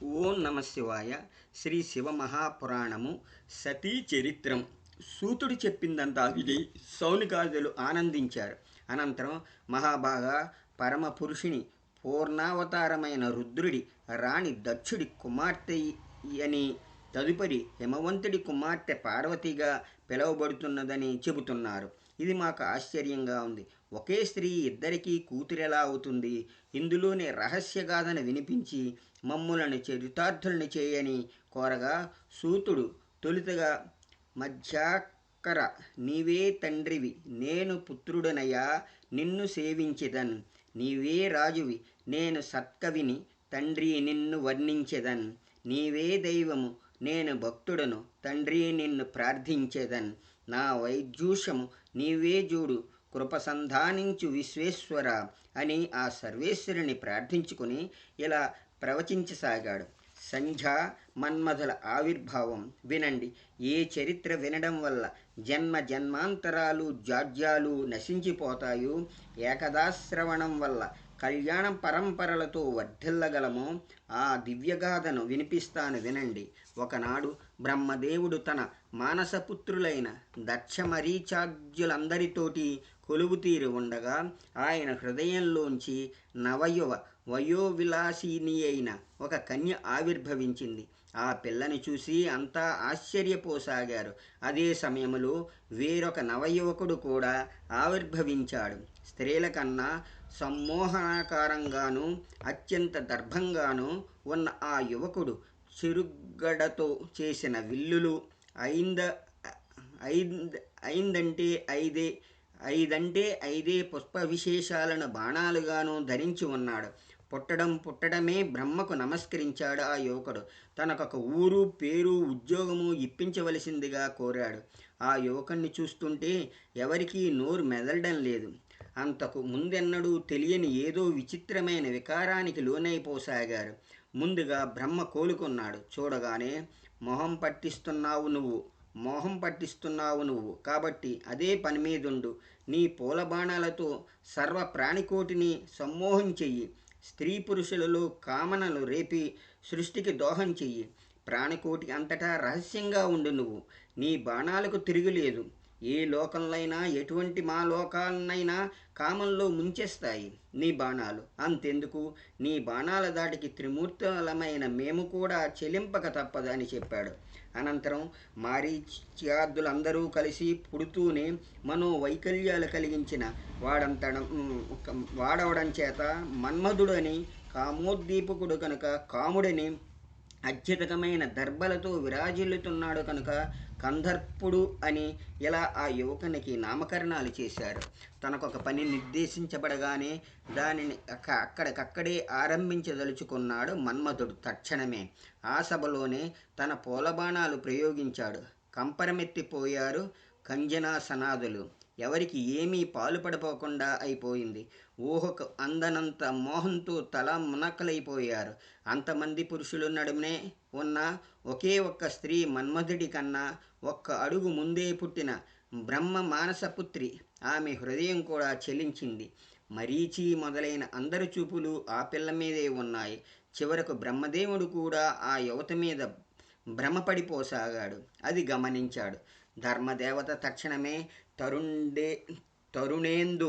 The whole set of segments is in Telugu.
ఓం నమ శివాయ. శ్రీ శివమహాపురాణము సతీ చరిత్రం. సూతుడు చెప్పిందంతా విని సౌనికాదులు ఆనందించారు. అనంతరం మహాభాగ పరమ పురుషుని పూర్ణావతారమైన రుద్రుడి రాణి దక్షుడి కుమార్తె అని, తదుపరి హిమవంతుడి కుమార్తె పార్వతిగా పిలువబడుతున్నదని చెబుతున్నారు. ఇది మాకు ఆశ్చర్యంగా ఉంది. ఒకే స్త్రీ ఇద్దరికీ కూతురెలా అవుతుంది? ఇందులోని రహస్యగాథను వినిపించి మమ్ములను చరితార్థులను చేయని కోరగా, సూతుడు తొలుతగా మధ్యాకర నీవే తండ్రివి, నేను పుత్రుడనయ్యా, నిన్ను సేవించెదన్. నీవే రాజువి, నేను సత్కవిని, తండ్రి నిన్ను వర్ణించెదన్. నీవే దైవము, నేను భక్తుడను, తండ్రి నిన్ను ప్రార్థించెదన్. నా వైద్యూషము నీవే జూడు, కృపసంధానించు విశ్వేశ్వర అని ఆ సర్వేశ్వరుని ప్రార్థించుకుని ఇలా ప్రవచించసాగాడు. సంధ్య మన్మధుల ఆవిర్భావం వినండి. ఏ చరిత్ర వినడం వల్ల జన్మ జన్మాంతరాలు జాడ్యాలు నశించిపోతాయో, ఏకదాశ్రవణం వల్ల కళ్యాణ పరంపరలతో వర్ధిల్లగలమో ఆ దివ్యగాథను వినిపిస్తాను వినండి. ఒకనాడు బ్రహ్మదేవుడు తన మానసపుత్రులైన దక్షమరీచాద్యులందరితోటి కొలువుతీరి ఉండగా, ఆయన హృదయంలోంచి నవయువ వయోవిలాసిని అయిన ఒక కన్య ఆవిర్భవించింది. ఆ పిల్లని చూసి అంతా ఆశ్చర్యపోసాగారు. అదే సమయంలో వేరొక నవయువకుడు కూడా ఆవిర్భవించాడు. స్త్రీల కన్నా సమ్మోహనాకారంగానూ అత్యంత దర్భంగానూ ఉన్న ఆ యువకుడు చెరుగడతో చేసిన విల్లులు, ఐదంటే ఐదే పుష్ప విశేషాలను బాణాలుగాను ధరించి ఉన్నాడు. పుట్టడమే బ్రహ్మకు నమస్కరించాడు ఆ యువకుడు. తనకొక ఊరు, పేరు, ఉద్యోగము ఇప్పించవలసిందిగా కోరాడు. ఆ యువకుణ్ణి చూస్తుంటే ఎవరికీ నోరు మెదలడం లేదు. అంతకు ముందెన్నడూ తెలియని ఏదో విచిత్రమైన వికారానికి లోనైపోసాగారు. ముందుగా బ్రహ్మ కోలుకున్నాడు. చూడగానే మోహం పట్టిస్తున్నావు నువ్వు కాబట్టి అదే పని మీదుండు. నీ పూల బాణాలతో సర్వ ప్రాణికోటిని సమ్మోహం చెయ్యి. స్త్రీ పురుషులలో కామనలు రేపి సృష్టికి దోహం చెయ్యి. ప్రాణికోటి అంతటా రహస్యంగా ఉండు నువ్వు. నీ బాణాలకు తిరుగులేదు. ఏ లోకంలోనైనా ఎటువంటి మా లోకాలనైనా కామంలో ముంచేస్తాయి నీ బాణాలు. అంతెందుకు, నీ బాణాల దాటికి త్రిమూర్తులమైన మేము కూడా చెలింపక తప్పదు అని చెప్పాడు. అనంతరం మారీచ్యాదులందరూ కలిసి పుడుతూనే మనోవైకల్యాలు కలిగించిన వాడవడం చేత మన్మధుడని, కామోద్దీపకుడు కనుక కాముడని, అత్యధికమైన దర్భలతో విరాజిల్లుతున్నాడు కనుక కందర్పుడు అని ఇలా ఆ యువకునికి నామకరణాలు చేశారు. తనకొక పని నిర్దేశించబడగానే దానిని అక్కడికక్కడే ఆరంభించదలుచుకున్నాడు మన్మధుడు. తక్షణమే ఆ సభలోనే తన పూలబాణాలు ప్రయోగించాడు. కంపరమెత్తిపోయారు కంజనాసనాదులు. ఎవరికి ఏమీ పాలుపడిపోకుండా అయిపోయింది. ఊహకు అందనంత మోహంతో తల మునకలైపోయారు. అంతమంది పురుషులు నడుమనే ఉన్న ఒకే ఒక్క స్త్రీ మన్మధుడి కన్నా ఒక్క అడుగు ముందే పుట్టిన బ్రహ్మ మానసపుత్రి. ఆమె హృదయం కూడా చెలించింది. మరీచి మొదలైన అందరి చూపులు ఆ పిల్ల మీదే ఉన్నాయి. చివరకు బ్రహ్మదేవుడు కూడా ఆ యువత మీద భ్రమపడిపోసాగాడు. అది గమనించాడు ధర్మదేవత. తక్షణమే తరుణేందు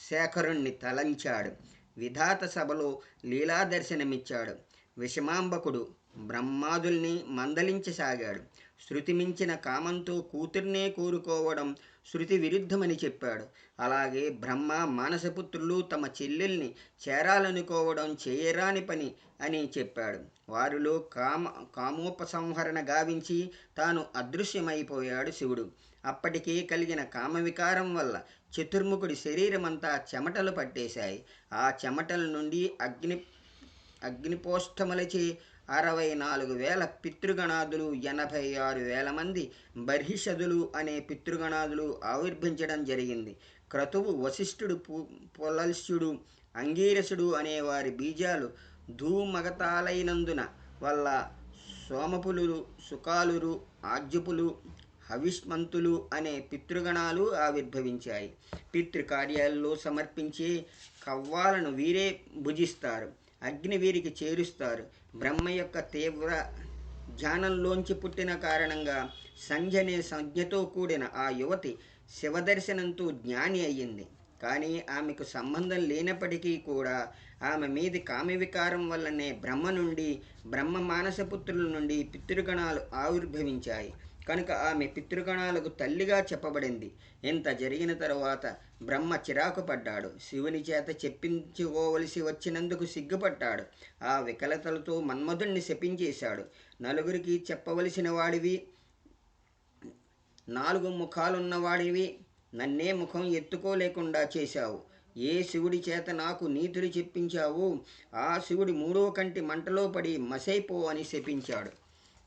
శేఖరుణ్ణి తలంచాడు. విధాత సభలో లీలా దర్శనమిచ్చాడు. విషమాంబకుడు బ్రహ్మాదుల్ని మందలించసాగాడు. శృతి మించిన కామంతో కూతుర్నే కోరుకోవడం శృతి విరుద్ధమని చెప్పాడు. అలాగే బ్రహ్మ మానసపుత్రులు తమ చెల్లెల్ని చేరాలనుకోవడం చేయరాని పని అని చెప్పాడు. వారిలో కామోపసంహరణ గావించి తాను అదృశ్యమైపోయాడు శివుడు. అప్పటికే కలిగిన కామవికారం వల్ల చతుర్ముఖుడి శరీరమంతా చెమటలు పట్టేశాయి. ఆ చెమటల నుండి అగ్నిపోష్టములచే 64,000 పితృగణాదులు, 86,000 మంది బర్హిషదులు అనే పితృగణాదులు ఆవిర్భించడం జరిగింది. క్రతువు, వశిష్ఠుడు, పులస్త్యుడు, అంగీరసుడు అనేవారి బీజాలు ధూమగతాలైనందున వల్ల సోమపులు, సుకాలురు, ఆజ్యపులు, హవిష్మంతులు అనే పితృగణాలు ఆవిర్భవించాయి. పితృకార్యాల్లో సమర్పించే కవ్వాలను వీరే భుజిస్తారు. అగ్ని వీరికి చేరుస్తారు. బ్రహ్మ యొక్క తీవ్ర ధ్యానంలోంచి పుట్టిన కారణంగా సంధ్య అనే సంజ్ఞతో కూడిన ఆ యువతి శివదర్శనంతో జ్ఞాని అయ్యింది. కానీ ఆమెకు సంబంధం లేనప్పటికీ కూడా ఆమె మీది కామవికారం వల్లనే బ్రహ్మ మానసపుత్రుల నుండి పితృగణాలు ఆవిర్భవించాయి. కనుక ఆమె పితృగణాలకు తల్లిగా చెప్పబడింది. ఇంత జరిగిన తరువాత బ్రహ్మ చిరాకు పడ్డాడు. శివుని చేత చెప్పించుకోవలసి వచ్చినందుకు సిగ్గుపడ్డాడు. ఆ వికలతలతో మన్మధుణ్ణి శపించేశాడు. నలుగురికి చెప్పవలసిన వాడివి, 4 ముఖాలున్నవాడివి, నన్నే ముఖం ఎత్తుకోలేకుండా చేశావు. ఏ శివుడి చేత నాకు నీతులు చెప్పించావు, ఆ శివుడి 3వ కంటి మంటలో పడి మసైపో అని శపించాడు.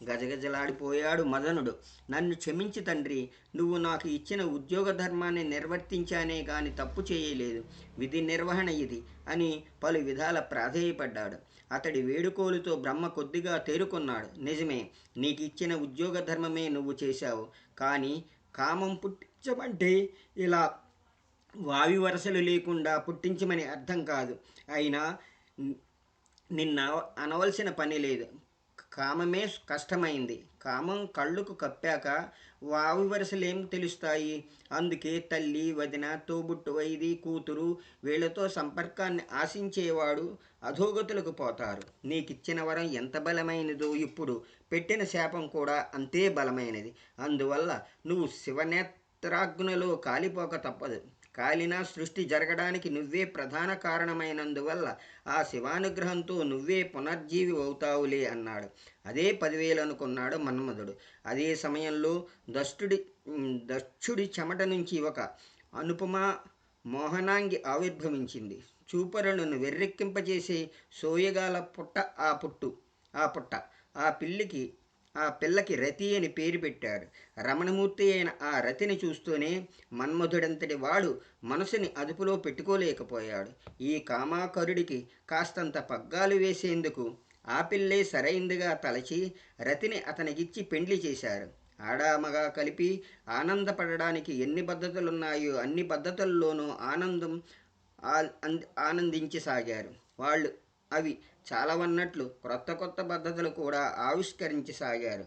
గజగజలాడిపోయాడు మదనుడు. నన్ను క్షమించి తండ్రి, నువ్వు నాకు ఇచ్చిన ఉద్యోగ ధర్మాన్ని నిర్వర్తించానే కాని తప్పు చేయలేదు. విధి నిర్వహణ ఇది అని పలు విధాల ప్రాధేయపడ్డాడు. అతడి వేడుకోలుతో బ్రహ్మ కొద్దిగా తేరుకున్నాడు. నిజమే, నీకు ఇచ్చిన ఉద్యోగ ధర్మమే నువ్వు చేశావు. కానీ కామం పుట్టించమంటే ఇలా వావి వరసలు లేకుండా పుట్టించమని అర్థం కాదు. అయినా నిన్న అనవలసిన పని లేదు. కామమే కష్టమైంది. కామం కళ్ళుకు కప్పాక వావి వరుసలేం తెలుస్తాయి? అందుకే తల్లి, వదిన, తోబుట్టు, వైది, కూతురు వీళ్లతో సంపర్కాన్ని ఆశించేవాడు అధోగతులకు పోతారు. నీకిచ్చిన వరం ఎంత బలమైనదో ఇప్పుడు పెట్టిన శాపం కూడా అంతే బలమైనది. అందువల్ల నువ్వు శివనేత్రాగ్నిలో కాలిపోక తప్పదు. కాలినా సృష్టి జరగడానికి నువ్వే ప్రధాన కారణమైనందువల్ల ఆ శివానుగ్రహంతో నువ్వే పునర్జీవి అవుతావులే అన్నాడు. అదే 10,000 అనుకున్నాడు మన్మధుడు. అదే సమయంలో దక్షుడి చెమట నుంచి ఒక అనుపమా మోహనాంగి ఆవిర్భవించింది. చూపరులను వెర్రెక్కింపజేసే సోయగాల పుట్ట. ఆ పిల్లకి రతి అని పేరు పెట్టారు. రమణమూర్తి అయిన ఆ రతిని చూస్తూనే మన్మధుడంతటి వాడు మనసుని అదుపులో పెట్టుకోలేకపోయాడు. ఈ కామాకరుడికి కాస్తంత పగ్గాలు వేసేందుకు ఆ పిల్లే సరైందిగా తలచి రతిని అతనికిచ్చి పెండ్లి చేశారు. ఆడామగా కలిపి ఆనందపడడానికి ఎన్ని పద్ధతులున్నాయో అన్ని పద్ధతుల్లోనూ ఆనందించసాగారు వాళ్ళు. అవి చాలవన్నట్లు కొత్త పద్ధతులు కూడా ఆవిష్కరించసాగారు.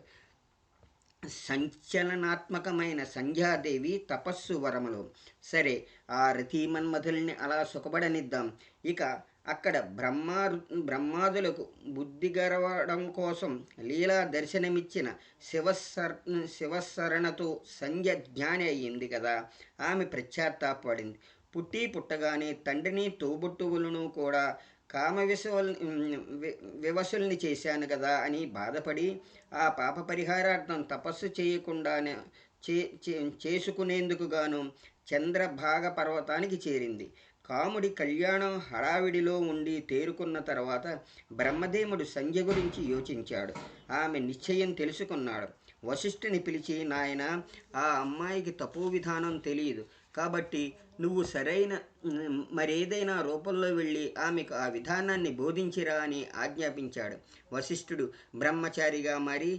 సంచలనాత్మకమైన సంధ్యాదేవి తపస్సు వరములు. సరే, ఆ రతీమన్మధుల్ని అలా సుఖపడనిద్దాం. ఇక అక్కడ బ్రహ్మాదులకు బుద్ధి గరవడం కోసం లీలా దర్శనమిచ్చిన శివశరణతో సంధ్య జ్ఞాని అయ్యింది కదా. ఆమె పశ్చాత్తాపడింది. పుట్టగానే తండ్రిని, తోబుట్టువులను కూడా వివశుల్ని చేశాను కదా అని బాధపడి ఆ పాప పరిహారార్థం తపస్సు చేసుకునేందుకు గాను చంద్రభాగ పర్వతానికి చేరింది. కాముడి కళ్యాణం హడావిడిలో ఉండి తేరుకున్న తర్వాత బ్రహ్మదేవుడు సంధ్య గురించి యోచించాడు. ఆమె నిశ్చయం తెలుసుకున్నాడు. వశిష్ఠుని పిలిచి, నాయన, ఆ అమ్మాయికి తపో విధానం తెలియదు కాబట్టి నువ్వు మరేదైనా రూపంలో వెళ్ళి ఆమెకు ఆ విధానాన్ని బోధించిరా అని ఆజ్ఞాపించాడు. వశిష్ఠుడు బ్రహ్మచారిగా మారి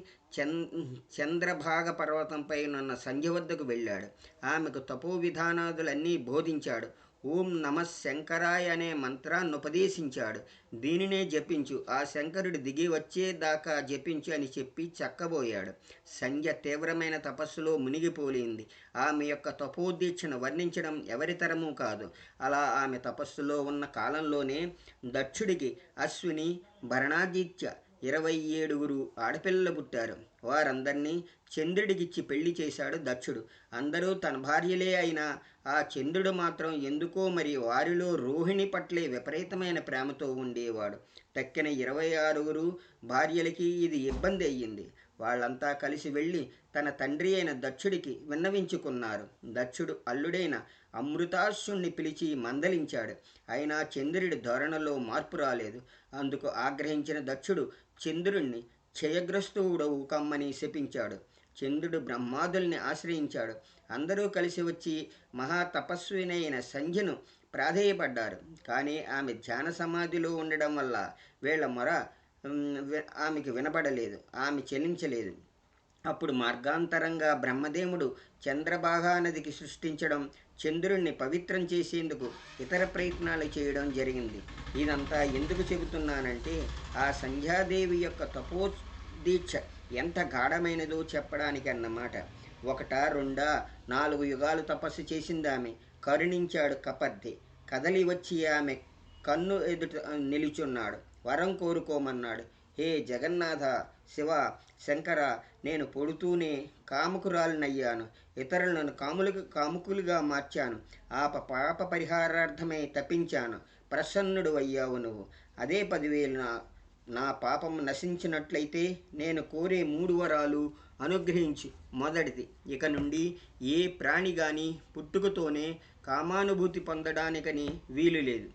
చంద్రభాగ పర్వతంపై ఉన్న సంధ్య వద్దకు వెళ్ళాడు. ఆమెకు తపో విధానాదులన్నీ బోధించాడు. ఓం నమ శంకరాయ అనే మంత్రాన్ని ఉపదేశించాడు. దీనినే జపించు, ఆ శంకరుడు దిగి వచ్చేదాకా జపించు అని చెప్పి చక్కబోయాడు. సంధ్య తీవ్రమైన తపస్సులో మునిగిపోయింది. ఆమె యొక్క తపోదీక్షను వర్ణించడం ఎవరితరమూ కాదు. అలా ఆమె తపస్సులో ఉన్న కాలంలోనే దక్షుడికి అశ్విని, భరణాదిత్య 27 ఆడపిల్లలు పుట్టారు. వారందరినీ చంద్రుడికిచ్చి పెళ్లి చేశాడు దక్షుడు. అందరూ తన భార్యలే అయినా ఆ చంద్రుడు మాత్రం ఎందుకో మరి వారిలో రోహిణి పట్లే విపరీతమైన ప్రేమతో ఉండేవాడు. తక్కిన 26 భార్యలకి ఇది ఇబ్బంది అయ్యింది. వాళ్ళంతా కలిసి వెళ్ళి తన తండ్రి అయిన దక్షుడికి విన్నవించుకున్నారు. దక్షుడు అల్లుడైన అమృతాశ్వుణ్ణి పిలిచి మందలించాడు. అయినా చంద్రుడి ధోరణిలో మార్పు రాలేదు. అందుకు ఆగ్రహించిన దక్షుడు చంద్రుణ్ణి క్షయగ్రస్తుడవు కమ్మని శపించాడు. చంద్రుడు బ్రహ్మాదుల్ని ఆశ్రయించాడు. అందరూ కలిసి వచ్చి మహాతపస్వినైన సంధ్యను ప్రాధేయపడ్డారు. కానీ ఆమె ధ్యాన సమాధిలో ఉండడం వల్ల వీళ్ళ మొర ఆమెకు వినపడలేదు. ఆమె చెలించలేదు. అప్పుడు మార్గాంతరంగా బ్రహ్మదేవుడు చంద్రభాగా నదికి సృష్టించడం, చంద్రుణ్ణి పవిత్రం చేసేందుకు ఇతర ప్రయత్నాలు చేయడం జరిగింది. ఇదంతా ఎందుకు చెబుతున్నానంటే ఆ సంధ్యాదేవి యొక్క దీక్ష ఎంత గాఢమైనదో చెప్పడానికి అన్నమాట. ఒకటా రెండా 4 యుగాలు తపస్సు చేసిందామె. కరుణించాడు కపర్ది. కదలి వచ్చి ఆమె కన్ను ఎదుట నిలుచున్నాడు. వరం కోరుకోమన్నాడు. హే జగన్నాథ, శివ, శంకర, నేను పొడుతూనే కాముకురాలినయ్యాను. ఇతరులను కాముకులుగా మార్చాను. పాప పరిహారార్థమై తప్పించాను. ప్రసన్నుడు అయ్యావు నువ్వు. అదే 10,000 నా పాపం నశించినట్లయితే నేను కోరే 3 వరాలు అనుగ్రహించు. మొదటిది, ఇక నుండి ఏ ప్రాణి కానీ పుట్టుకతోనే కామానుభూతి పొందడానికని వీలు లేదు.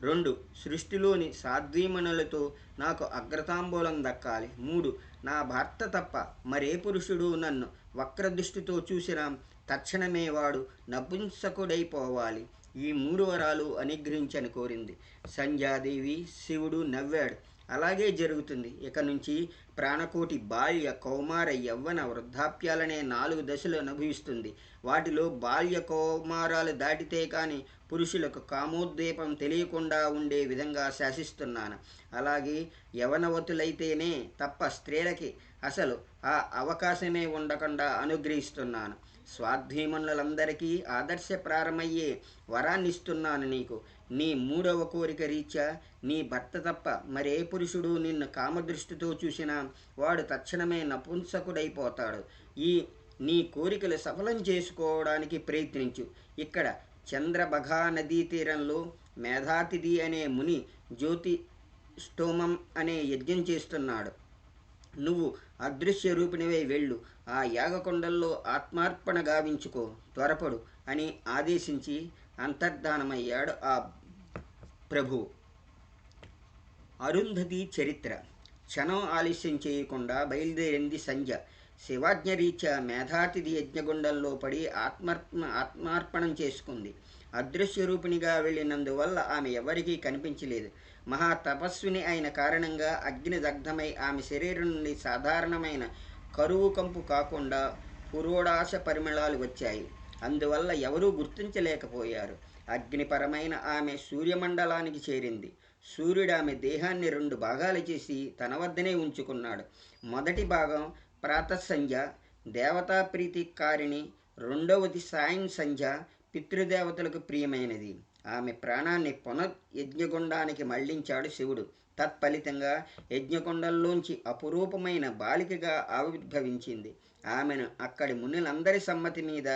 రెండు, సృష్టిలోని సాధ్వీమణులతో నాకు అగ్రతాంబూలం దక్కాలి. 3, నా భర్త తప్ప మరే పురుషుడు నన్ను వక్రదృష్టితో చూసినా తక్షణమే వాడు నపుంసకుడైపోవాలి. ఈ 3 వరాలు అనుగ్రహించని కోరింది. సంధ్యాదేవి. శివుడు నవ్వాడు. అలాగే జరుగుతుంది. ఇక నుంచి ప్రాణకోటి బాల్య, కౌమార, యవ్వన, వృద్ధాప్యాలనే 4 దశలు అనుభవిస్తుంది. వాటిలో బాల్య కౌమారాలు దాటితే కానీ పురుషులకు కామోద్దీపం తెలియకుండా ఉండే విధంగా శాసిస్తున్నాను. అలాగే యవనవతులైతేనే తప్ప స్త్రీలకి అసలు ఆ అవకాశమే ఉండకుండా అనుగ్రహిస్తున్నాను. స్వాధ్వీమణులందరికీ ఆదర్శప్రారమయ్యే వరాన్నిస్తున్నాను నీకు. నీ 3వ కోరిక రీత్యా నీ భర్త తప్ప మరే పురుషుడు నిన్ను కామదృష్టితో చూసినా వాడు తక్షణమే నపుంసకుడైపోతాడు. నీ కోరికలు సఫలం చేసుకోవడానికి ప్రయత్నించు. ఇక్కడ చంద్రభగా నదీ తీరంలో మేధాతిథి అనే ముని జ్యోతి స్టోమం అనే యజ్ఞం చేస్తున్నాడు. నువ్వు అదృశ్య రూపిణివై వెళ్ళు. ఆ యాగకొండల్లో ఆత్మార్పణ గావించుకో. త్వరపడు అని ఆదేశించి అంతర్ధానమయ్యాడు ఆ ప్రభువు. అరుంధతి చరిత్ర. క్షణం ఆలస్యం చేయకుండా బయలుదేరింది సంధ్య. శివాజ్ఞరీత్యా మేధాతిథి యజ్ఞగుండంలో పడి ఆత్మార్పణం చేసుకుంది. అదృశ్య రూపిణిగా వెళ్ళినందువల్ల ఆమె ఎవరికీ కనిపించలేదు. మహా తపస్విని అయిన కారణంగా అగ్నిదగ్ధమై ఆమె శరీరం నుండి సాధారణమైన కరువు కంపు కాకుండా పురోడాశ పరిమళాలు వచ్చాయి. అందువల్ల ఎవరూ గుర్తించలేకపోయారు. అగ్నిపరమైన ఆమె సూర్యమండలానికి చేరింది. సూర్యుడు ఆమె దేహాన్ని 2 భాగాలు చేసి తన వద్దనే ఉంచుకున్నాడు. మొదటి భాగం ప్రాతఃసంధ్య, దేవతా ప్రీతికారిణి. రెండవది సాయం సంధ్య, పితృదేవతలకు ప్రియమైనది. ఆమె ప్రాణాన్ని యజ్ఞగుండానికి మళ్లించాడు శివుడు. తత్ఫలితంగా యజ్ఞకొండంలోంచి అపురూపమైన బాలికగా ఆవిర్భవించింది. ఆమెను అక్కడి మునులందరి సమ్మతి మీద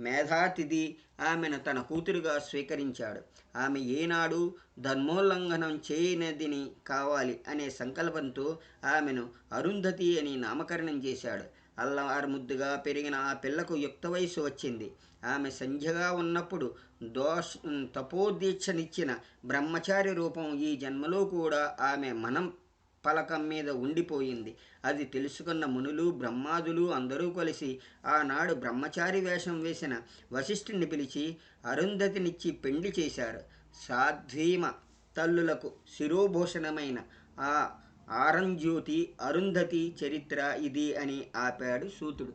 మేధాతిథి ఆమెను తన కూతురుగా స్వీకరించాడు. ఆమె ఏనాడు ధర్మోల్లంఘనం చేయనిదిని కావాలి అనే సంకల్పంతో ఆమెను అరుంధతి అని నామకరణం చేశాడు. అల్లవారు ముద్దుగా పెరిగిన ఆ పిల్లకు యుక్త వయసు వచ్చింది. ఆమె సంధ్యగా ఉన్నప్పుడు తపోదీక్షనిచ్చిన బ్రహ్మచారి రూపం ఈ జన్మలో కూడా ఆమె మనం పలకం మీద ఉండిపోయింది. అది తెలుసుకున్న మునులు, బ్రహ్మాదులు అందరూ కలిసి ఆనాడు బ్రహ్మచారి వేషం వేసిన వశిష్ఠుని పిలిచి అరుంధతినిచ్చి పెండ్లి చేశారు. సాధ్వీమ తల్లులకు శిరోభూషణమైన ఆ ఆరంజ్యోతి అరుంధతి చరిత్ర ఇది అని ఆపాడు సూతుడు.